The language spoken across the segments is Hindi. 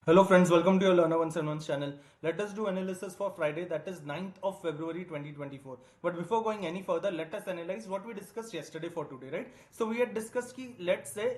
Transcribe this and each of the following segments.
Hello friends, welcome to your Learner 171 channel. Let us do analysis for Friday, that is 9th of February 2024. But before going any further, let us analyze what we discussed yesterday for today, right? So we had discussed कि let's say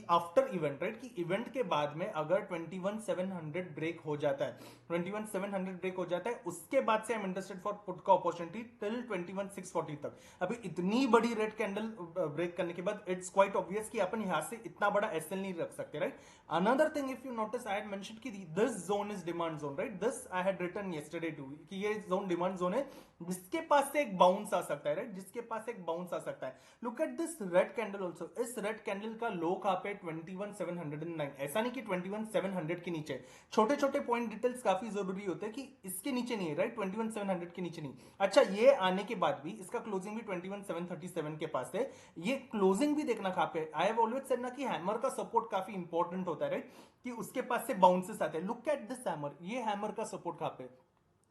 after event right कि इवेंट के बाद में अगर 21,700 ब्रेक हो जाता है 21,700 ब्रेक हो जाता है उसके बाद से I am interested for put का अपॉर्चुनिटी टिल 21,640 तक। अभी इतनी बड़ी रेड कैंडल ब्रेक करने के बाद इट्स क्वाइट ऑब्वियस कि अपन यहां से इतना बड़ा एसएल नहीं रख सकते right. Another thing if you notice I had mentioned कि this zone is demand zone right, this I had written yesterday too कि ये जोन डिमांड जोन है जिसके पास से एक बाउंस आ सकता है राइट, जिसके पास एक बाउंस आ सकता है। Look at this red candle also, इस रेड कैंडल का लो कहां पे 21,709, ऐसा नहीं कि 21,700 के नीचे। छोटे छोटे पॉइंट डिटेल्स काफी जरूरी होते हैं कि इसके नीचे नहीं है राइट, 21,700 के नीचे नहीं। अच्छा ये आने के बाद भी इसका क्लोजिंग भी 21,737 के पास है। ये क्लोजिंग भी देखना कहां पे, आई हैव ऑलवेज सेड ना कि हैमर का सपोर्ट काफी इंपॉर्टेंट होता है राइट, कि उसके पास से बाउंसेस आते हैं। लुक एट दिस हैमर, ये हैमर का सपोर्ट कहां पे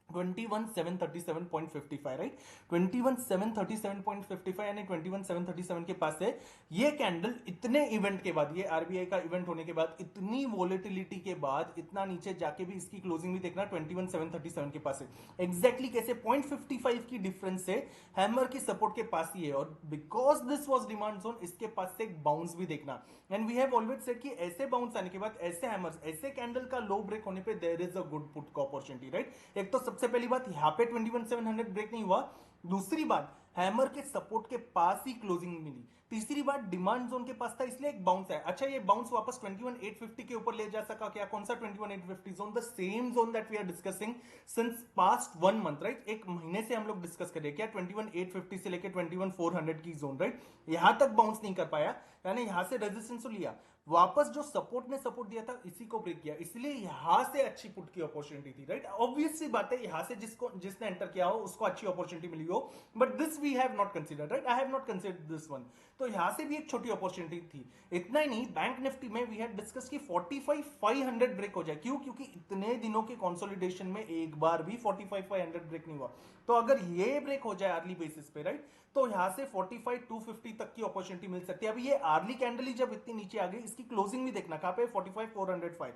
21,737.55 राइट, 21,737.55 यानी 21,737 के पास है। ये कैंडल इतने इवेंट के बाद, ये आरबीआई का इवेंट होने के बाद, इतनी वोलेटिलिटी के बाद, इतना नीचे जाके भी इसकी क्लोजिंग भी देखना 21,737 के पास है। एग्जैक्टली कैसे 0.55 की डिफरेंस से हैमर की सपोर्ट के पास ही है, और because this was demand zone इसके पास से एक बाउंस भी देखना। And we have always said कि ऐसे बाउंस आने के बाद, ऐसे हैमर्स, ऐसे कैंडल का लो ब्रेक होने पे there is a good put का अपॉर्चुनिटी राइट। एक तो सबसे पहली बात यहां पे 21,700 ब्रेक नहीं हुआ, दूसरी बात हैमर के सपोर्ट के पास ही क्लोजिंग मिली, तीसरी बात डिमांड जोन के पास था इसलिए एक बाउंस है। अच्छा ये बाउंस वापस 21,850 के ऊपर ले जा सका क्या? कौन सा 21,850 zone? The same zone that we are discussing since past 1 month right, एक महीने से हम लोग डिस्कस कर रहे हैं क्या 21,850 से लेकर 21,400 की जोन राइट। यहां तक बाउंस नहीं कर पाया, यानी यहां से रेजिस्टेंस तो लिया, वापस जो सपोर्ट ने सपोर्ट दिया था इसी को ब्रेक किया, इसलिए यहां से अच्छी पुट की अपॉर्चुनिटी थी राइट। ऑब्वियस सी बात है यहां से जिसने एंटर किया हो उसको अच्छी अपॉर्चुनिटी मिली हो, but this we have not considered right, I have not considered this one. तो यहां से भी एक छोटी अपॉर्चुनिटी थी। इतना ही नहीं, बैंक निफ्टी में वी हैड डिस्कस की 45,500 ब्रेक हो जाए, क्यों? क्योंकि इतने दिनों के कंसोलिडेशन में एक बार भी 45,500 ब्रेक नहीं हुआ। तो अगर ये ब्रेक हो जाए अर्ली बेसिस पे राइट, तो यहां से 45,250 तक की अपॉर्चुनिटी मिल सकती है। अभी ये अर्ली कैंडल ही जब इतनी नीचे आ गई, इसकी क्लोजिंग भी देखना कहां पे 45,405।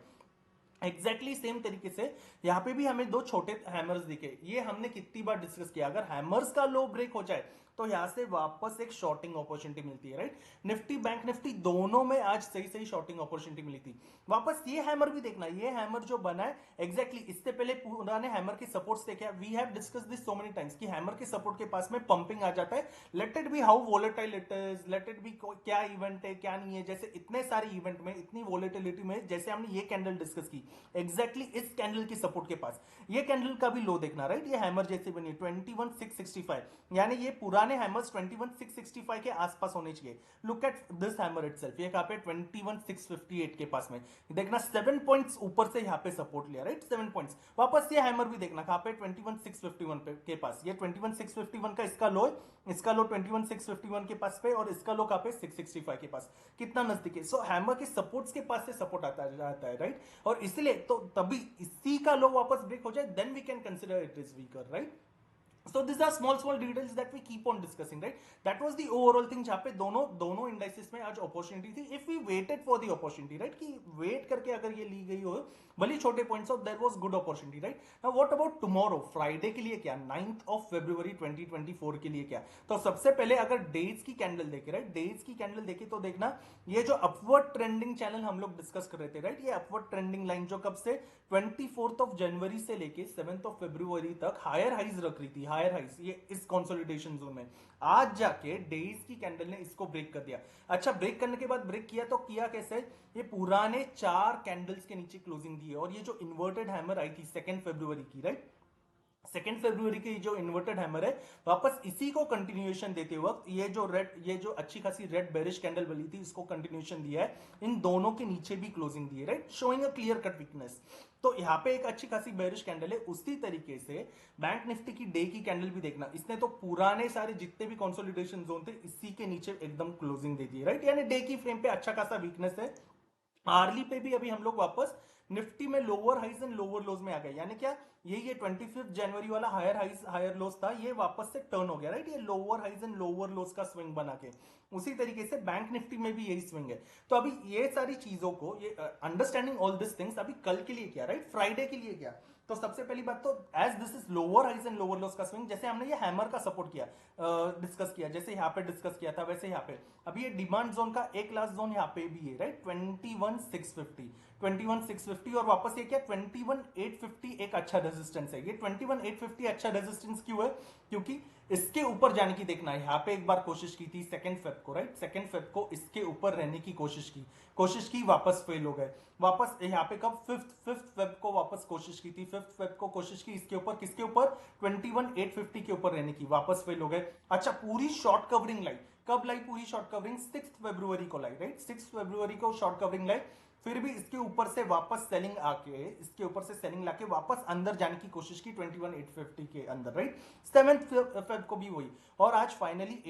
एग्जैक्टली सेम तरीके से यहां पे भी हमें दो छोटे हैमर्स दिखे, ये हमने कितनी बार डिस्कस किया, अगर हैमर्स का लो ब्रेक हो जाए तो यहां से वापस एक शॉर्टिंग अपॉर्चुनिटी मिलती है राइट। निफ्टी बैंक निफ्टी दोनों में आज सही सही शॉर्टिंग अपॉर्चुनिटी मिली थी। वापस ये हैमर भी देखना, ये हैमर जो बना है एग्जैक्टली इससे पहले पुराने हैमर की सपोर्ट्स देखे, we have discuss this so many times कि हैमर के सपोर्ट के पास में पंपिंग आ जाता है। Let it be how volatile it is, let it be क्या इवेंट है क्या नहीं है, जैसे इतने सारे इवेंट में इतनी वोलेटिलिटी में जैसे हमने ये कैंडल डिस्कस की, एग्जैक्टली इस कैंडल की सपोर्ट के पास ये कैंडल का भी लो देखना राइट। ये हैमर जैसे बनी 21,665, यानी ये पुराने हैमर्स 21,665 के आसपास होने चाहिए। Look at this hammer itself, ये कहां पे 21,658 के पास में देखना, 7 पॉइंट्स ऊपर से यहां पे सपोर्ट लिया राइट, 7 पॉइंट्स। वापस ये हैमर भी देखना कहां पे 21,651 के पास, ये 21,651 का इसका लो है, इसका लो 21,651 के पास पे, और इसका लो कहां पे 665 के पास, कितना नजदीक है। सो हैमर के सपोर्ट्स के पास से सपोर्ट आता जाता है राइट, और इसलिए तो तभी इसी का लो वापस ब्रेक हो जाए then we can consider it is weaker right. So these are small details that we keep on discussing right, that was the overall thing जहां पे दोनों इंडाइसेस में आज अपॉर्चुनिटी थी। If we waited for the opportunity right, कि वेट करके अगर ये ली गई हो भले छोटे points off, there was good opportunity right. Now what about tomorrow, Friday के लिए क्या, 9th ऑफ February 2024 के लिए क्या? तो सबसे पहले अगर डेज की कैंडल देखे राइट, डेज की कैंडल देखे तो देखना ये जो अपवर्ड ट्रेंडिंग चैनल हम लोग डिस्कस कर रहे थे राइट, ये अपवर्ड ट्रेंडिंग लाइन जो कब से 24th जनवरी से लेके 7th फरवरी तक हायर हाइज रख रही थी, हायर हाइज ये इस कंसोलिडेशन जोन में, आज जाके डेज की कैंडल ने इसको ब्रेक कर दिया। अच्छा ब्रेक करने के बाद ब्रेक किया तो किया कैसे, ये पुराने 4 कैंडल्स के नीचे क्लोजिंग दी है, और ये जो इन्वर्टेड हैमर आई थी 2 फरवरी की राइट, 2 फरवरी की जो इन्वर्टेड हैमर है, वापस इसी को कंटिन्यूएशन देते वक्त ये जो अच्छी खासी रेड बेरिश कैंडल बनी थी इसको कंटिन्यूएशन दिया है, इन दोनों के नीचे भी क्लोजिंग दी है right, showing a clear cut weakness. तो यहां पे एक अच्छी खासी बेरिश कैंडल है। उसी तरीके से बैंक निफ्टी की डे की कैंडल भी देखना, इसने तो पुराने सारे जितने भी कंसोलिडेशन जोन थे इसी के नीचे एकदम क्लोजिंग दे दी है राइट, यानी डे की फ्रेम पे अच्छा खासा वीकनेस है। आर्ली पे भी अभी हम लोग वापस निफ्टी में lower highs and lower lows में आ गए, यानी क्या ये 25 जनवरी वाला हायर हाइज हायर लोज था, ये वापस से टर्न हो गया, राइट, ये lower highs and lower lows का स्विंग बना के। उसी तरीके से बैंक निफ्टी में भी यही स्विंग है। तो अभी ये सारी चीजों को, ये अंडरस्टैंडिंग ऑल दिस थिंग्स, अभी कल के लिए क्या, राइट, फ्राइडे के लिए क्या। तो सबसे पहली बात तो as this is lower highs and lower lows का स्विंग, जैसे हमने ये हैमर का सपोर्ट किया, डिस्कस किया, जैसे यहाँ पे डिस्कस किया था, वैसे यहाँ पे अभी ये डिमांड जोन का एक लास्ट जोन यहाँ पे भी है, राइट, 21,650 और वापस ये क्या 21,850 एक अच्छा रेजिस्टेंस है। ये 21,850 अच्छा रेजिस्टेंस क्यों है, क्योंकि इसके ऊपर जाने की देखना है। यहाँ पे एक बार कोशिश की थी सेकंड फेब को, राइट, सेकंड फेब को इसके ऊपर रहने की कोशिश की, वापस फेल हो गए। वापस यहाँ पे कब फिफ्थ फेब को वापस कोशिश की थी, फिफ्थ फेब को कोशिश की इसके ऊपर, किसके ऊपर, 21,850 के ऊपर रहने की, वापस फेल हो गए। अच्छा, पूरी शॉर्ट कवरिंग लाई, कब लाई पूरी शॉर्ट कवरिंग, 6 फरवरी को लाई, राइट, 6 फरवरी को शॉर्ट कवरिंग लाई। फिर भी इसके ऊपर से वापस सेलिंग आके, इसके ऊपर से सेलिंग लाके वापस अंदर जाने की कोशिश की 21,850 के अंदर, राइट। 7 फेब को भी वही, और आज फाइनली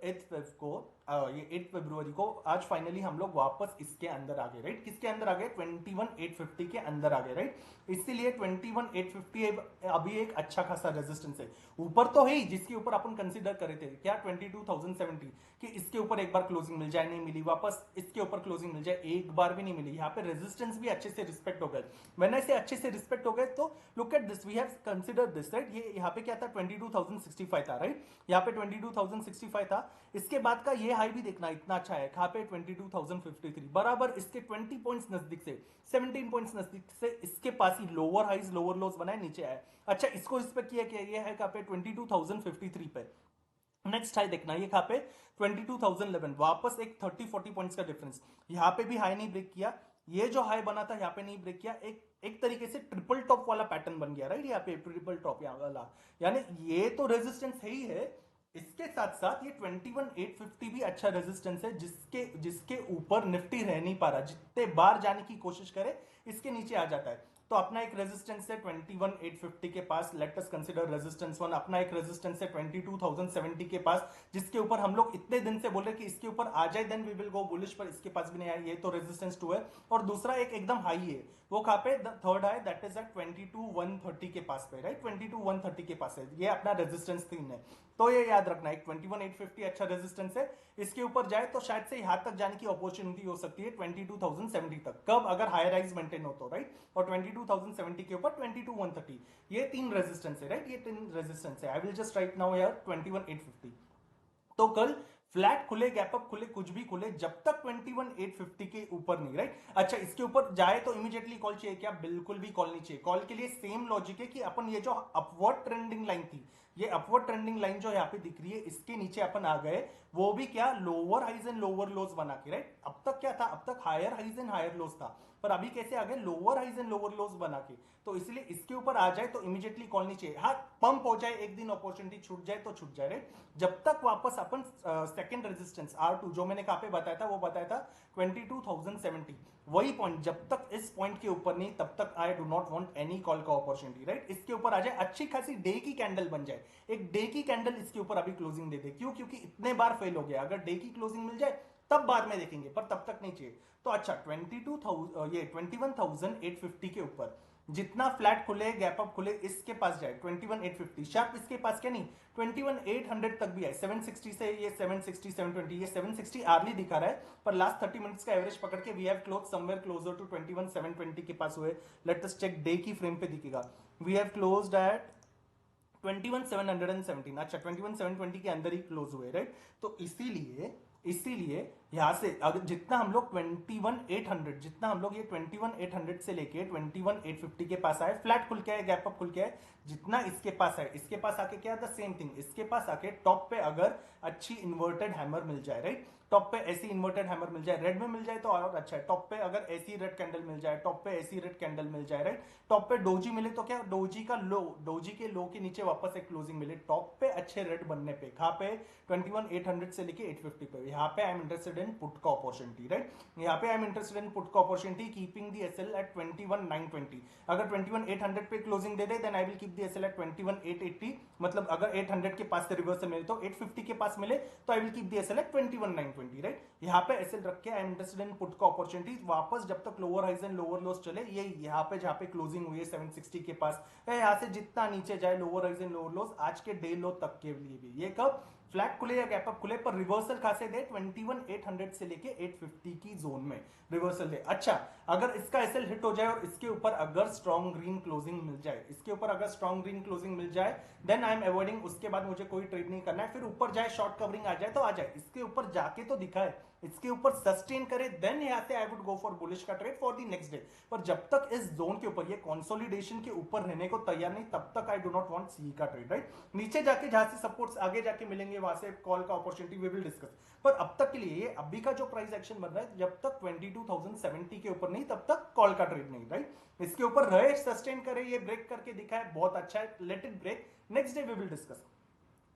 8 फेब को, ये 8 फरवरी को आज फाइनली हम लोग वापस इसके अंदर आ गए, राइट, किसके अंदर आ गए, 21,850 के अंदर आ गए, राइट। इसीलिए 21,850 अभी एक अच्छा खासा रेजिस्टेंस है। ऊपर तो है ही, जिसके ऊपर अपन कंसीडर करे थे क्या, 22,070 कि इसके ऊपर एक बार क्लोजिंग मिल जाए, नहीं मिली, वापस इसके ऊपर क्लोजिंग मिल जाए, एक बार भी नहीं मिली। यहाँ पे रेजिस्टेंस भी अच्छे से रिस्पेक्ट हो गए। व्हेन आई से अच्छे से रिस्पेक्ट हो गए, तो look at this, we have consider this, right. ये यहाँ पे क्या था, 22,065 था, राइट, यहाँ पे 22,065 था। इसके बाद का ये हाई भी देखना इतना अच्छा है, यहाँ पे 22,053, बराबर इसके 20 पॉइंट्स नजदीक से, 17 पॉइंट्स नजदीक से इसके पास ही लोअर हाइज लोअर लोज बनाए, नीचे आए। अच्छा, इसको रिस्पेक्ट किया क्या, ये है कहाँ पे 22,053 पे। नेक्स्ट हाई देखना, ये कहाँ पे 22,011, वापस एक 30-40 पॉइंट्स का डिफरेंस। यहाँ पे भी हाई नहीं ब्रेक किया, ये जो हाई बना था यहाँ पे नहीं ब्रेक किया, एक तरीके से ट्रिपल टॉप वाला पैटर्न बन गया, राइट, यहाँ पे ट्रिपल टॉप यहाँ वाला, यानी ये तो रेजिस्टेंस है ही है। इसके साथ साथ ये 21,850 भी अच्छा रेजिस्टेंस है, जिसके जिसके ऊपर निफ्टी रह नहीं पा रहा, जितने बार जाने की कोशिश करे इसके नीचे आ जाता है। तो अपना एक रेजिस्टेंस है 21,850 के पास, लेट अस कंसीडर रेजिस्टेंस 1। अपना एक रेजिस्टेंस है 22,070 के पास, जिसके ऊपर हम लोग इतने दिन से बोल रहे कि इसके ऊपर आ जाए then we will go bullish, पर इसके पास भी नहीं आया, ये तो रेजिस्टेंस 2 है। और दूसरा एक एकदम हाई है, वो कहाँ पे, थर्ड है, दैट इज एट 22,130 के पास पे, राइट, 22,130 के पास है, ये अपना रेजिस्टेंस 3 है। तो ये याद रखना, एक 21,850 अच्छा रेजिस्टेंस है, इसके ऊपर जाए तो शायद से यहां तक जाने की अपॉर्चुनिटी हो सकती है 22,070 तक, कब, अगर हायर राइज मेंटेन हो तो, राइट। और 22,070 के ऊपर 22,130, ये 3 रेजिस्टेंस है, राइट, ये 3 रेजिस्टेंस है। आई विल जस्ट राइट नाउ यार 21,850। तो कल फ्लैट खुले, गैप अप खुले, कुछ भी खुले, जब तक 21,850 के ऊपर नहीं, राइट। अच्छा, इसके ऊपर जाए तो इमीडिएटली कॉल चाहिए क्या, बिल्कुल भी कॉल नहीं चाहिए। कॉल के लिए सेम लॉजिक है कि अपन ये जो अपवर्ड ट्रेंडिंग लाइन थी, ये अपवर्ड ट्रेंडिंग लाइन जो यहाँ पे दिख रही है, इसके नीचे अपन आ गए, वो भी क्या, lower highs and lower lows बना के, राइट। अब तक क्या था, अब तक higher highs and higher lows था, पर अभी कैसे आ गए, lower highs and lower lows बना के। तो इसलिए इसके ऊपर आ जाए तो इमीडिएटली कॉल नहीं चाहिए। हाँ, पंप हो जाए, एक दिन अपॉर्चुनिटी छूट जाए तो छूट जाए, राइट। जब तक वापस अपन सेकंड रेजिस्टेंस R2 जो मैंने कहा पे बताया था, वो बताया था 22,070, वही पॉइंट, जब तक इस पॉइंट के ऊपर नहीं, तब तक I do not want any call का अपॉर्चुनिटी, राइट। इसके ऊपर आ जाए, अच्छी खासी डे की कैंडल बन जाए, एक डे की कैंडल इसके ऊपर अभी क्लोजिंग दे दे, क्यों, क्योंकि इतने बार फेल हो गया। अगर डे की क्लोजिंग मिल जाए तब बाद में देखेंगे, पर तब तक नहीं चाहिए। तो अच्छा, 21,850 के ऊपर जितना फ्लैट खुले, गैप अप खुले, इसके पास जाए 21,850 शार्प, इसके पास क्या नहीं, 21,800 तक भी है। 760 से ये 760 720, ये 760 आर्ली दिखा रहा है, पर लास्ट 30 मिनट्स का एवरेज पकड़ के we have close somewhere closer to 21,720 के पास हुए। लेट अस चेक, डे की फ्रेम पे दिखेगा, वी हैव क्लोज्ड एट 21,717। अच्छा, 21,720 के अंदर ही क्लोज हुए, राइट। तो इसीलिए यहां से अगर जितना हम लोग 21,800, जितना हम लोग ये 21,800 से लेके 21,850 के पास आए, फ्लैट खुल के आए, गैप अप खुल के आए, जितना इसके पास है, इसके पास आके क्या, द सेम थिंग, इसके पास आके टॉप पे अगर अच्छी इन्वर्टेड हैमर मिल जाए, राइट, टॉप पे ऐसी इन्वर्टेड हैमर मिल जाए, रेड में मिल जाए तो और अच्छा है। टॉप पे अगर ऐसी रेड कैंडल मिल जाए, टॉप पे ऐसी रेड कैंडल मिल जाए, राइट, टॉप पे डोजी मिले तो क्या, डोजी का लो, डोजी के लो के नीचे वापस एक क्लोजिंग मिले, टॉप पे अच्छे रेड बनने पे, कहां पे 21,800 से लेके 850 पे, यहाँ पे I am interested in put का अपॉर्चुनिटी, राइट। यहाँ पे I am interested in put का opportunity, keeping the SL at 21,920। अगर 21,800 पे क्लोजिंग दे दे, then I will keep the SL at 21,880, मतलब अगर 800 के पास से रिवर्सल मिले तो 850 के पास मिले तो I will keep the SL at 21,920। 20, right. यहाँ पे एसएल रख के I am interested in put का अपॉर्चुनिटी वापस जब तक lower highs and lower lows चले, ये यहाँ पे जहाँ पे क्लोजिंग हुई है 760 के पास, यहाँ से जितना नीचे जाए lower highs and lower lows आज के डे लो तक के लिए भी, ये कब फ्लैट खुले या गैप अप खुले पर रिवर्सल खासे दे 21,800 से लेके 850 की जोन में रिवर्सल दे। अच्छा, अगर इसका एसएल हिट हो जाए और इसके ऊपर अगर स्ट्रॉन्ग ग्रीन क्लोजिंग मिल जाए, इसके ऊपर अगर स्ट्रॉन्ग ग्रीन क्लोजिंग मिल जाए देन आई एम अवॉइडिंग, उसके बाद मुझे कोई ट्रेड नहीं करना है। फिर ऊपर जाए शॉर्ट कवरिंग आ जाए तो आ जाए, इसके ऊपर जाके तो दिखाए, इसके ऊपर सस्टेन करे देन यहाँ से I would go for bullish का trade for the next day. पर जब तक इस जोन के ऊपर ये कंसोलिडेशन के ऊपर रहने को तैयार नहीं तब तक I do not want see का ट्रेड, राइट। नीचे जाके जहां से सपोर्ट्स आगे जाके मिलेंगे वहां से कॉल का अपॉर्चुनिटी वी विल डिस्कस। पर अब तक के लिए ये अभी का जो प्राइस एक्शन बन रहा है जब तक 22,070 के ऊपर नहीं तब तक कॉल का ट्रेड नहीं, राइट। इसके ऊपर रहे सस्टेन करे, ये ब्रेक करके दिखाए बहुत अच्छा है, let it break, next day we will discuss.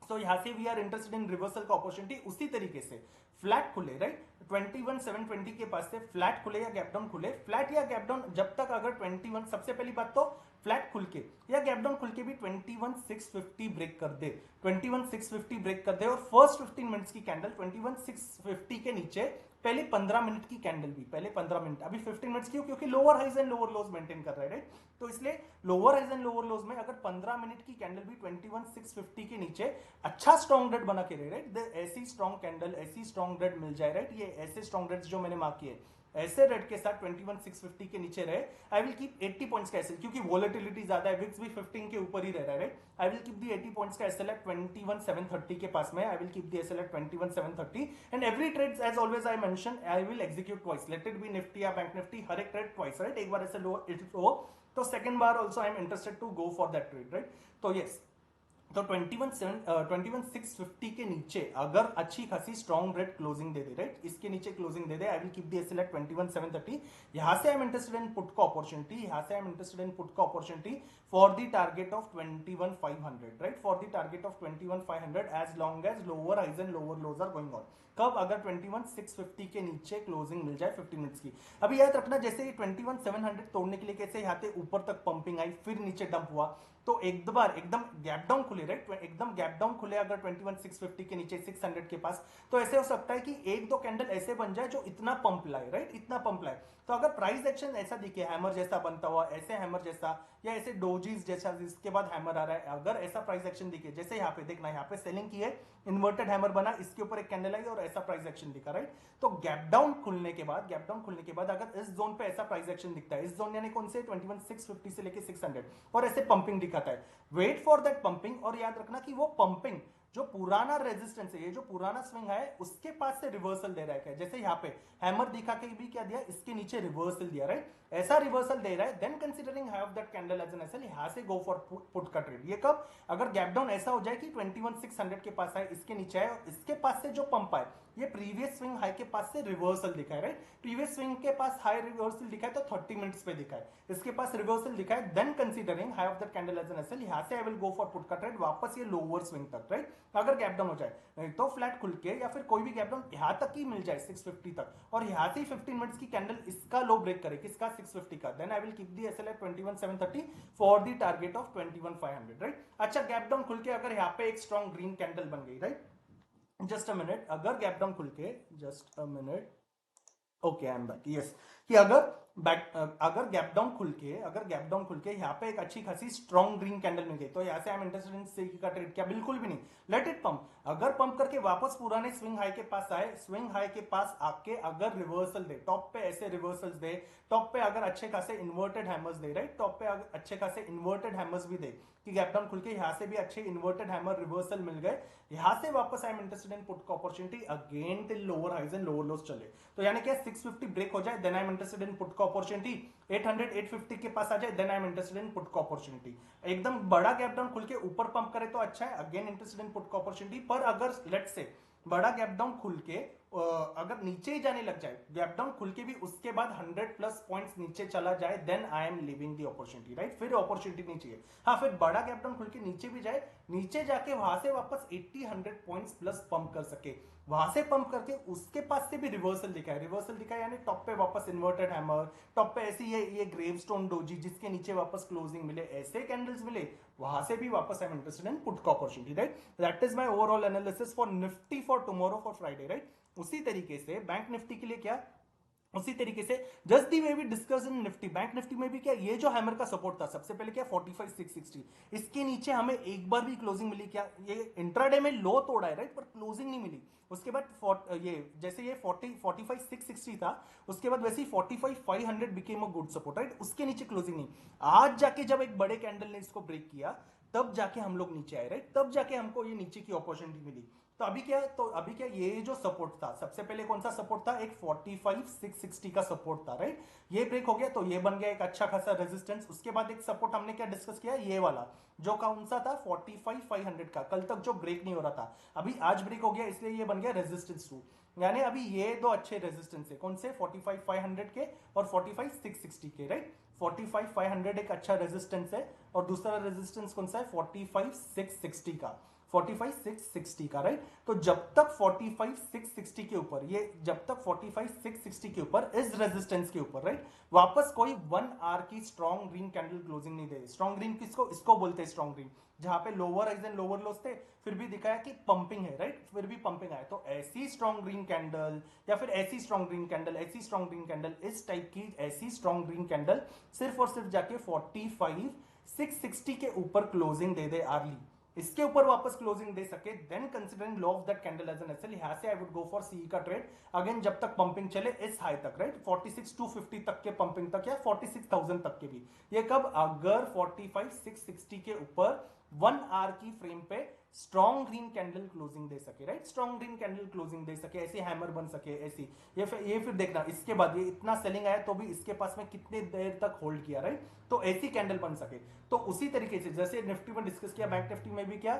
तो यहां से we are interested in reversal का अपॉर्चुनिटी। उसी तरीके से फ्लैट खुले, राइट, 21,720 के पास से फ्लैट खुले या गैप डाउन खुले, फ्लैट या गैप डाउन जब तक अगर 21, सबसे पहली बात तो फ्लैट खुल के या गैप डाउन खुल के भी 21,650 ब्रेक कर दे, 21,650 ब्रेक कर दे और फर्स्ट 15 मिनट्स की कैंडल 21,650 के नीचे पहले 15 मिनट की कैंडल भी, पहले 15 मिनट, अभी 15 मिनट्स क्यों, क्योंकि lower highs and lower lows maintain कर रहा है, राइट। तो इसलिए lower highs and lower lows में अगर 15 मिनट की कैंडल भी 21,650 के नीचे अच्छा स्ट्रॉन्ग रेड बना के रहे, राइट, ऐसी स्ट्रॉन्ग कैंडल, ऐसी स्ट्रॉन्ग रेड मिल जाए, राइट, ये ऐसे स्ट्रॉन्ग रेड्स जो मैंने मार्क किए ऐसे रेड के साथ 21,650 के नीचे रहे, आई विल कीप 80 पॉइंट्स का एसएल, क्योंकि वोलेटिलिटी ज्यादा है, विक्स भी 15 के ऊपर ही रह रहा है, right. I will keep the 80 points का एसएल एट 21,730 के पास में, I will keep the SL at 21,730 and every trade as always I mention I will execute twice, let it be Nifty या बैंक निफ्टी, हर एक ट्रेड ट्वाइस, राइट। एक बार ऐसे लो इट हो तो सेकंड बार also I am interested to go for that trade, right. तो यस, तो 21,650 के नीचे अगर अच्छी खासी स्ट्रॉन्ग रेड क्लोजिंग दे दे, राइट, इसके नीचे क्लोजिंग दे दे, I will keep the SL at 21,730। यहां से I am interested in put का अपॉर्चुनिटी, यहां से I am interested in put का opportunity for the target of 21,500, right, for the target of 21,500 as long as lower highs and lower lows are going on. कब, अगर 21,650 के नीचे क्लोजिंग मिल जाए 15 मिनट्स की। अभी याद रखना जैसे 21,700 तोड़ने के लिए कैसे यहाँ पे ऊपर तक पंपिंग आई फिर नीचे डंप हुआ, तो एक बार एकदम गैप डाउन खुले, राइट, एकदम गैप डाउन खुले अगर 21,650 के नीचे 600 के पास, तो ऐसे हो सकता है कि एक दो कैंडल ऐसे बन जाए जो इतना पंप लाए, राइट, इतना पंप लाए। तो अगर प्राइस एक्शन ऐसा दिखे हैमर जैसा बनता हुआ, ऐसे हैमर जैसा या ऐसे डोजीज जैसा जिसके बाद हैमर आ रहा है, अगर ऐसा प्राइस एक्शन दिखे, जैसे यहाँ पे देखना, यहाँ पे सेलिंग की है, इन्वर्टेड हैमर बना, इसके ऊपर एक कैंडल आई और ऐसा प्राइस एक्शन दिखा, राइट। तो गैप डाउन खुलने के बाद, गैप डाउन खुलने के बाद अगर इस जोन पे ऐसा प्राइस एक्शन दिखता है, इस जोन यानी कौन से 21,650 से लेके 600 और ऐसे पंपिंग दिखाता है, वेट फॉर दैट पंपिंग। और याद रखना कि वो पंपिंग जो पुराना रेजिस्टेंस है, ये जो पुराना स्विंग है उसके पास से रिवर्सल दे रहा है, जैसे यहाँ पे हैमर दिखा के भी क्या दिया, इसके नीचे रिवर्सल दिया, राइट, ऐसा रिवर्सल दे रहा है, then considering high of that candle as an SL, यहां से गो फॉर पुट का ट्रेड। ये कब, अगर गैप डाउन ऐसा हो जाए कि 21,600 के पास आए, इसके नीचे आए और इसके पास से जो पंप आए ये प्रीवियस स्विंग हाई के पास से रिवर्सल दिखा है, राइट, प्रीवियस स्विंग के पास हाई रिवर्सल दिखा है तो 30 मिनट्स पे दिखा है, इसके पास रिवर्सल दिखा है, then considering high of that candle as an SL, यहां से I will go for put का ट्रेड वापस ये लोअर स्विंग तक, राइट, अगर गैप डाउन हो जाए, नहीं तो फ्लैट खुल के या फिर कोई भी गैप डाउन यहां तक ही मिल जाए 650 तक और यहां से 15 मिनट्स की कैंडल इसका लो ब्रेक करे, किसका, 650 का, then I will keep the SL at 21,730 for the target of 21,500, right. अच्छा, गैप डाउन खुल के अगर यहाँ पे एक स्ट्रॉन्ग ग्रीन कैंडल बन गई, राइट, जस्ट अ मिनट, अगर गैप डाउन खुल के, just a minute, okay I am back, yes, कि अगर गैप डाउन खुल के यहाँ पे एक अच्छी खासी स्ट्रॉन्ग ग्रीन कैंडल मिल गई तो यहाँ से आई एम इंटरेस्टेड इन सी का ट्रेड, क्या, बिल्कुल भी नहीं, लेट इट पंप। अगर पंप करके वापस पुराने स्विंग हाई के पास आए, स्विंग हाई के पास आके अगर रिवर्सल दे, टॉप पे ऐसे रिवर्सल्स दे, टॉप पे अगर अच्छे खासे इन्वर्टेड हैमर्स दे, राइट, टॉप पे अगर अच्छे खासे इन्वर्टेड हैमर्स भी दे कि गैप डाउन खुल के यहाँ से भी अच्छे इन्वर्टेड हैमर रिवर्सल मिल गए, यहाँ से वापस I am interested in put का opportunity again till lower highs and lower lows चले, तो यानी क्या 650 ब्रेक हो जाए then I am interested in put का अपॉर्चुनिटी, 800 850 के पास आ जाए then I am interested in put का अपॉर्चुनिटी, एकदम बड़ा गैप डाउन खुल के ऊपर पंप करे तो अच्छा है, अगेन इंटरेस्टेड इन पुट का अपॉर्चुनिटी। पर अगर लेट्स से बड़ा गैप डाउन खुल के अगर नीचे ही जाने लग जाए, गैप डाउन खुल के भी उसके बाद 100+ पॉइंट्स नीचे चला जाए, then I am living the opportunity, right, फिर अपॉर्चुनिटी नहीं चाहिए। हाँ, फिर बड़ा गैप डाउन खुल के नीचे भी जाए, नीचे जाके वहां से वापस 80-100 पॉइंट्स प्लस पंप कर सके, वहां से पंप करके उसके पास से भी रिवर्सल दिखाए यानी टॉप पे वापस इन्वर्टेड हैमर, टॉप पे ऐसी ये ग्रेवस्टोन डोजी जिसके नीचे वापस क्लोजिंग मिले, ऐसे कैंडल्स मिले, वहां से भी वापस I am interested in put का opportunity, right. That is my overall analysis for Nifty for tomorrow for Friday, right. उसी तरीके से बैंक निफ्टी के लिए क्या, उसी तरीके से just the way we discuss in Nifty, bank Nifty में भी क्या, ये जो हैमर का सपोर्ट था सबसे पहले क्या 45660, इसके नीचे हमें एक बार भी क्लोजिंग मिली क्या, ये इंट्राडे में लो तोड़ा है राइट, पर क्लोजिंग नहीं मिली। उसके बाद ये जैसे ये 45660 था, उसके बाद वैसे ही 45500 became a good support right, उसके नीचे क्लोजिंग नहीं। आज जाके जब एक बड़े कैंडल ने इसको ब्रेक किया तब जाके हम लोग नीचे आए राइट, तब जाके हमको ये नीचे की अपॉर्चुनिटी मिली। तो अभी क्या ये जो सपोर्ट था, सबसे पहले कौन सा सपोर्ट था, एक 45660 का सपोर्ट था राइट, ये ब्रेक हो गया तो ये बन गया एक अच्छा खासा रेजिस्टेंस। उसके बाद एक सपोर्ट हमने क्या डिस्कस किया, ये वाला जो कौन सा था 45500 का, कल तक जो ब्रेक नहीं हो रहा था, अभी आज ब्रेक हो गया इसलिए ये बन गया रेजिस्टेंस 2। यानी अभी ये दो अच्छे रेजिस्टेंस है, कौन से 45500 के और 45660 के राइट। 45500 एक अच्छा रेजिस्टेंस है और दूसरा रेजिस्टेंस कौन सा है 45660 का, 45660 का राइट। तो जब तक 45660 के ऊपर, ये जब तक 45660 के ऊपर इस रेजिस्टेंस के ऊपर राइट, वापस कोई 1 आवर की स्ट्रॉन्ग ग्रीन कैंडल क्लोजिंग नहीं दे। स्ट्रॉन्ग ग्रीन किसको, इसको बोलते हैं स्ट्रॉन्ग ग्रीन, जहां पे lower highs and lower lows थे फिर भी दिखाया कि पंपिंग है राइट, फिर भी पंपिंग आया। तो ऐसी स्ट्रॉन्ग ग्रीन कैंडल या फिर ऐसी स्ट्रॉन्ग ग्रीन कैंडल, ऐसी स्ट्रॉन्ग ग्रीन कैंडल, इस टाइप की ऐसी स्ट्रॉन्ग ग्रीन कैंडल सिर्फ और सिर्फ जाके 45660 के ऊपर क्लोजिंग दे दे अर्ली, इसके ऊपर वापस क्लोजिंग दे सके, then considering low of that candle as an SL, यहां से I would go for CE का ट्रेड अगेन, जब तक पंपिंग चले इस हाई तक राइट, 46250 तक के पंपिंग तक या 46000 तक के भी। ये कब, अगर 45660 के ऊपर 1 आवर की फ्रेम पे स्ट्रॉन्ग ग्रीन कैंडल क्लोजिंग दे सके right, strong green candle closing दे सके, ऐसी हैमर बन सके ऐसी, ये फिर देखना इसके बाद ये इतना सेलिंग आया तो भी इसके पास में कितने देर तक होल्ड किया राइट, तो ऐसी कैंडल बन सके। तो उसी तरीके से जैसे निफ्टी में डिस्कस किया, बैंक निफ्टी में भी क्या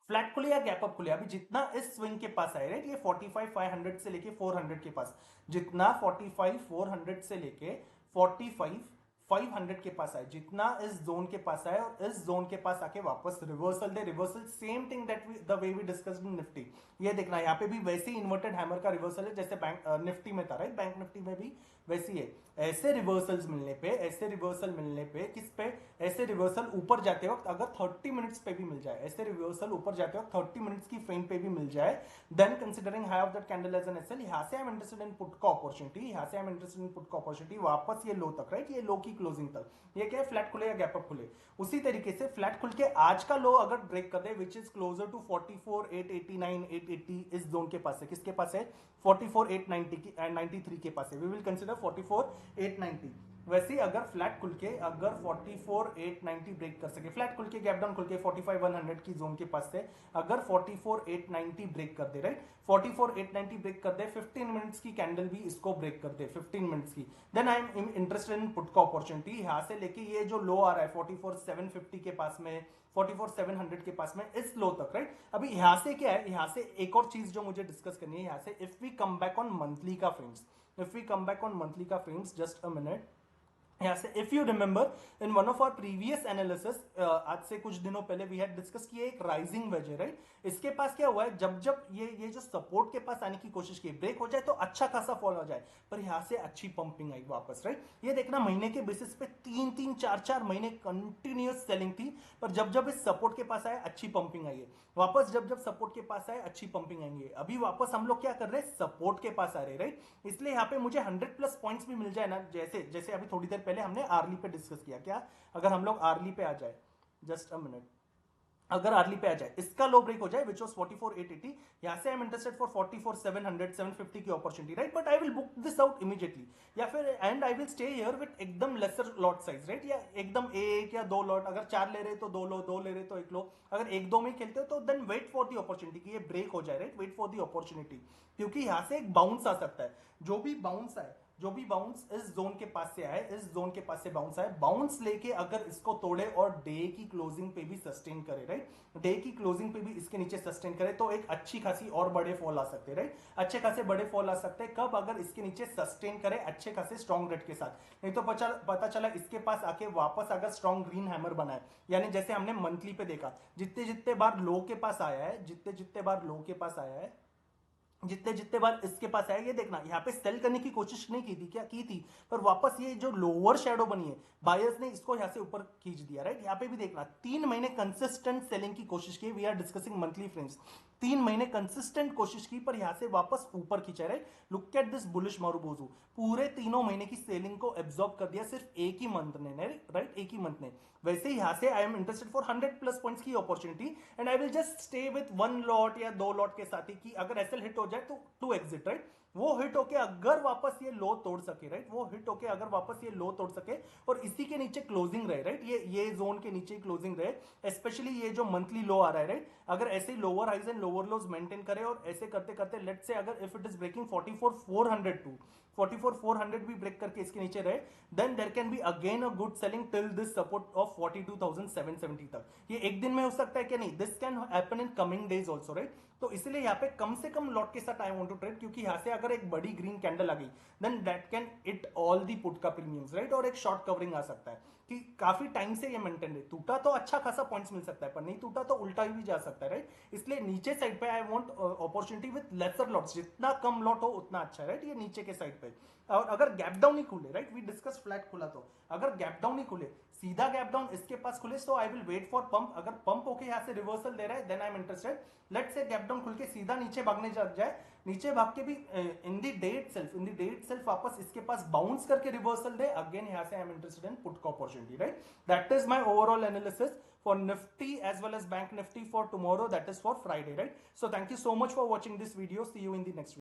फ्लैट खुले या गैप अप खुले, अभी जितना इस स्विंग के पास आए राइट, ये 45500 से लेके 400 के पास, जितना 45400 से लेके 45500 के पास आए, जितना इस जोन के पास आए और इस जोन के पास आके वापस रिवर्सल दे, reversal same thing that the way we discussed in Nifty. ये देखना यहाँ पे भी वैसे ही इन्वर्टेड हैमर का रिवर्सल है जैसे बैंक निफ्टी में था राइट, बैंक निफ्टी में भी वैसी है। ऐसे रिवर्सल्स मिलने पे, ऐसे रिवर्सल मिलने पे किस पे, ऐसे रिवर्सल ऊपर जाते वक्त अगर 30 मिनट्स पे भी मिल जाए, ऐसे रिवर्सल ऊपर जाते वक्त 30 मिनट्स की फ्रेम पे भी मिल जाए, then considering high of that candle as an SL, यहां से I am interested in put का अपॉर्चुनिटी, यहां से I am interested in put का अपॉर्चुनिटी वापस ये लो तक राइट, ये लो की क्लोजिंग तक, ये क्या है फ्लैट खुले या गैप अप खुले। उसी तरीके से फ्लैट खुल के आज का लो अगर ब्रेक कर दे विच इज क्लोजर टू 44889 880, इस जोन के पास है, किसके पास है 44890 की 93 के पास है, वी विल कंसीडर 44890। वैसे ही अगर फ्लैट खुल के अगर 44890 ब्रेक कर सके, फ्लैट खुल के गैप डाउन खुल के 45100 की जोन के पास से अगर 44890 ब्रेक कर दे राइट, 44890 ब्रेक कर दे, 15 मिनट्स की कैंडल भी इसको ब्रेक कर दे 15 मिनट्स की, then I am interested in put का अपॉर्चुनिटी, यहां से लेके ये जो लो आ रहा है 44750 के पास में, 44700 के पास में, इस लो तक राइट। अभी यहां से क्या है, यहां से एक और चीज जो मुझे डिस्कस करनी है, यहां से if we come back on monthly का frames, if we come back on monthly का फ्रेम्स, जस्ट अ मिनट, यहाँ से if you remember in one of our previous analysis, आज से कुछ दिनों पहले वी हैड डिस्कस किया एक राइजिंग वेज है राइट, इसके पास क्या हुआ है, जब जब ये जो सपोर्ट के पास आने की कोशिश की, ब्रेक हो जाए तो अच्छा खासा फॉल हो जाए, पर यहाँ से अच्छी पंपिंग आई वापस राइट। ये देखना महीने के बेसिस पे 3-4 महीने कंटिन्यूअस सेलिंग थी, पर जब जब इस सपोर्ट के पास आए अच्छी पंपिंग आई है वापस, जब जब सपोर्ट के पास आए अच्छी पंपिंग आएंगे। अभी वापस हम लोग क्या कर रहे हैं, सपोर्ट के पास आ रहे राइट, इसलिए यहाँ पे मुझे 100+ पॉइंट्स भी मिल जाए ना, जैसे जैसे अभी थोड़ी देर पहले हमने आर्ली पे डिस्कस किया, क्या अगर हम लोग आर्ली पे आ जाए, जस्ट अ मिनट, अगर आर्ली पे आ जाए, इसका लो ब्रेक हो जाए विच वाज 44880, यहां से आई एम इंटरेस्टेड फॉर 44700 750 की opportunity right, but I will book this out immediately, या फिर and I will stay here with एकदम लेसर लॉट साइज राइट, या एकदम एक या दो लॉट, अगर 4 ले रहे तो 2 लो, 2 ले रहे तो 1 लो, अगर 1-2 में खेलते हो तो then wait for the opportunity कि ये ब्रेक हो जाए right, wait for the opportunity, क्योंकि यहां से एक बाउंस आ सकता है, जो भी बाउंस आए, जो भी बाउंस इस जोन के पास से आए, इस जोन के पास से बाउंस आए, बाउंस लेके अगर इसको तोड़े और डे की क्लोजिंग पे भी सस्टेन करे राइट, डे की क्लोजिंग पे भी इसके नीचे सस्टेन करे तो एक अच्छी खासी और बड़े फॉल आ सकते हैं राइट, अच्छे खासे बड़े फॉल आ सकते हैं कब, अगर इसके नीचे सस्टेन करे अच्छे खासे स्ट्रॉन्ग रेट के साथ। नहीं तो पता चला इसके पास आके वापस अगर स्ट्रॉन्ग ग्रीन हैमर बनाए, यानी जैसे हमने मंथली पे देखा, जितने जितने बार लो के पास आया है, जितने जितने बार लो के पास आया है, जितने जितने बार इसके पास आया, ये देखना यहाँ पे सेल करने की कोशिश नहीं की थी, क्या की थी, पर वापस ये जो लोअर शेडो बनी है बायर्स ने इसको यहाँ से ऊपर खींच दिया राइट। यहाँ पे भी देखना 3 महीने कंसिस्टेंट सेलिंग की कोशिश की, we are discussing monthly frames, 3 महीने कंसिस्टेंट कोशिश की पर यहां से वापस ऊपर खींचा, right. Look at this bullish marubozu, पूरे 3 महीने की सेलिंग को एब्जॉर्ब कर दिया सिर्फ एक ही मंथ ने, राइट, एक ही मंथ ने। वैसे यहां से I am interested for 100+ points की opportunity and I will just stay with 1 lot या 2 लॉट के साथ ही, कि अगर एसएल हिट हो जाए तो टू एग्जिट, राइट। वो हिट होके अगर वापस ये लो तोड़ सके, राइट, वो हिट होके अगर वापस ये लो तोड़ सके और इसी के नीचे क्लोजिंग रहे, राइट, ये जोन के नीचे क्लोजिंग रहे, स्पेशली ये जो मंथली लो आ रहा है, राइट, अगर ऐसे lower highs and lower lows maintain करे और ऐसे करते करते लेट से अगर if it is breaking 44,400 to 44,400 भी ब्रेक करके इसके नीचे रहे, then there can be again a good selling till this support of 42,770 तक। ये एक दिन में हो सकता है क्या, नहीं, this can happen in coming days also, right. तो इसलिए यहाँ पे कम से कम लॉट के साथ आई वांट टू ट्रेड, क्योंकि यहाँ से अगर एक बड़ी ग्रीन कैंडल आ गई then that can it all the put का प्रीमियम्स, राइट, और एक शॉर्ट कवरिंग आ सकता है कि काफी टाइम से ये मेंटेन है। टूटा तो अच्छा खासा पॉइंट्स मिल सकता है, पर नहीं टूटा तो उल्टा भी जा सकता है, राइट। इसलिए नीचे साइड पे I want opportunity with lesser lots, जितना कम लॉट हो उतना अच्छा है, राइट, ये नीचे के साइड पे। और अगर गैप डाउन ही खुले, राइट, वी डिस्कस फ्लैट खुला, तो अगर गैप डाउन ही खुले, सीधा गैप डाउन इसके पास खुले, so I will wait for pump. अगर पंप होके यहाँ से रिवर्सल दे रहा है then I am interested. Let's say gap down खुल के सीधा नीचे भागने जाए, नीचे भाग के भी इन दी डे इटसेल्फ वापस इसके पास बाउंस करके रिवर्सल दे, अगेन यहाँ से I am interested in put का opportunity, right. That is my overall analysis for Nifty as well as Bank Nifty for tomorrow, that is for Friday, right? So thank you so much for watching this video. See you in the next video.